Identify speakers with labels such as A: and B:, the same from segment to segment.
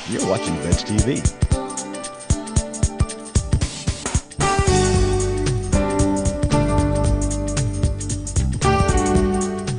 A: You're watching VegTV.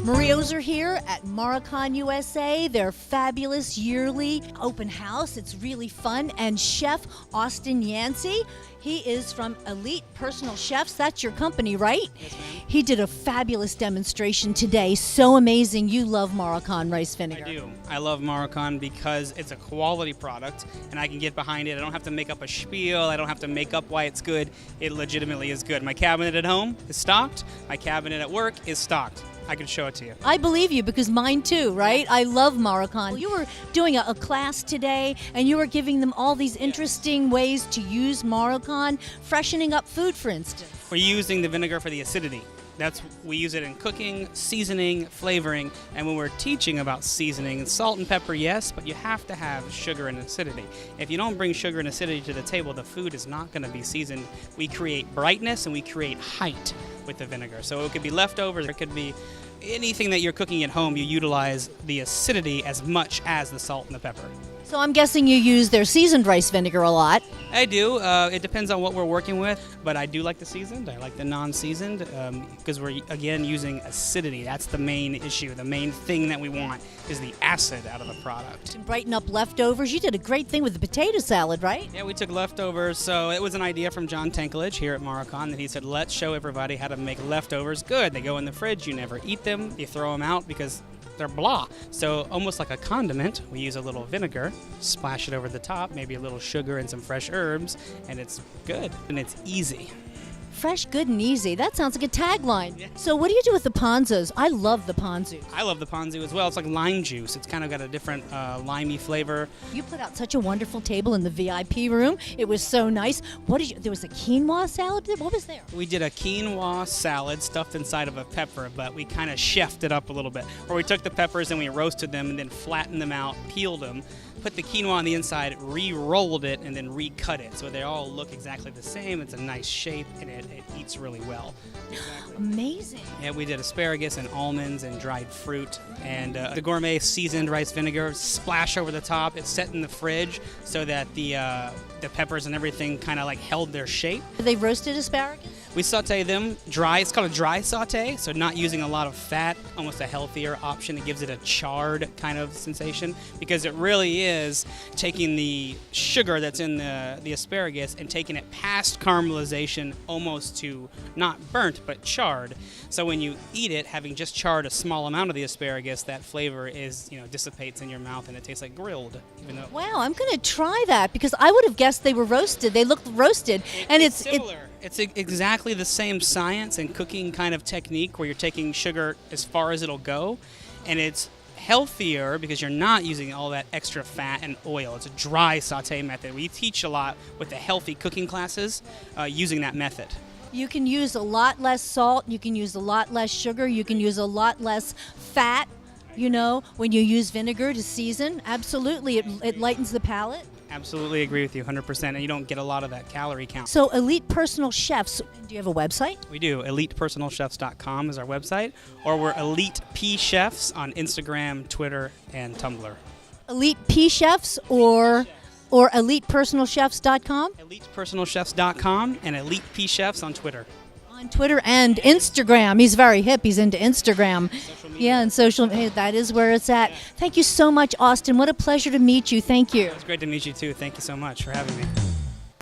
B: Marios are here at Marukan USA, their fabulous yearly open house. It's really fun. And Chef Austin Yancy, he is from Elite Personal Chefs. That's your company, right?
C: Yes, ma'am.
B: He did a fabulous demonstration today. So amazing. You love Marukan Rice Vinegar.
C: I do. I love Marukan because it's a quality product and I can get behind it. I don't have to make up a spiel. I don't have to make up why it's good. It legitimately is good. My cabinet at home is stocked. My cabinet at work is stocked. I can show it to you.
B: I believe you because mine too, right? I love Marukan. You were doing a class today and you were giving them all these interesting ways to use Marukan, freshening up food, for instance.
C: We're using the vinegar for the acidity. We use it in cooking, seasoning, flavoring, and when we're teaching about seasoning, salt and pepper, yes, but you have to have sugar and acidity. If you don't bring sugar and acidity to the table, the food is not going to be seasoned. We create brightness and we create height with the vinegar. So it could be leftovers, it could be anything that you're cooking at home, you utilize the acidity as much as the salt and the pepper.
B: So I'm guessing you use their seasoned rice vinegar a lot.
C: I do. It depends on what we're working with, but I do like the seasoned. I like the non-seasoned because we're, again, using acidity. That's the main issue. The main thing that we want is the acid out of the product.
B: To brighten up leftovers. You did a great thing with the potato salad, right?
C: Yeah, we took leftovers. So it was an idea from John Tankeledge here at Marukan that he said, let's show everybody how to make leftovers good. They go in the fridge. You never eat them. You throw them out because they're blah. So almost like a condiment, we use a little vinegar, splash it over the top, maybe a little sugar and some fresh herbs, and it's good and it's easy.
B: Fresh, good, and easy. That sounds like a tagline.
C: Yeah.
B: So what do you do with the ponzos? I love the ponzu.
C: I love the ponzu as well. It's like lime juice. It's kind of got a different limey flavor.
B: You put out such a wonderful table in the VIP room. It was so nice. There was a quinoa salad there? What was there?
C: We did a quinoa salad stuffed inside of a pepper, but we kind of chefed it up a little bit. Where we took the peppers and we roasted them and then flattened them out, peeled them, put the quinoa on the inside, re-rolled it, and then recut it. So they all look exactly the same. It's a nice shape, and it eats really well. Exactly.
B: Amazing.
C: Yeah, we did asparagus and almonds and dried fruit and the gourmet seasoned rice vinegar splash over the top. It's set in the fridge so that the peppers and everything kind of like held their shape.
B: They roasted asparagus?
C: We saute them dry. It's called a dry saute, so not using a lot of fat, almost a healthier option. It gives it a charred kind of sensation because it really is taking the sugar that's in the asparagus and taking it past caramelization almost to not burnt but charred. So when you eat it, having just charred a small amount of the asparagus, that flavor is, dissipates in your mouth and it tastes like grilled. Even though
B: Wow, I'm going to try that because I would have guessed they were roasted. They looked roasted. And
C: it's similar. It's exactly the same science and cooking kind of technique where you're taking sugar as far as it'll go, and it's healthier because you're not using all that extra fat and oil. It's a dry saute method. We teach a lot with the healthy cooking classes using that method.
B: You can use a lot less salt. You can use a lot less sugar. You can use a lot less fat, when you use vinegar to season. Absolutely, it lightens the palate.
C: Absolutely agree with you 100%, and you don't get a lot of that calorie count.
B: So Elite Personal Chefs, do you have a website?
C: We do. ElitePersonalChefs.com is our website, or we're Elite P Chefs on Instagram, Twitter, and Tumblr.
B: Elite P Chefs or ElitePersonalChefs.com?
C: ElitePersonalChefs.com and Elite P Chefs on Twitter.
B: On Twitter and Instagram. He's very hip. He's into Instagram.
C: Social media.
B: Yeah, and social media. That is where it's at. Thank you so much, Austin. What a pleasure to meet you. Thank you.
C: It's great to meet you too. Thank you so much for having me.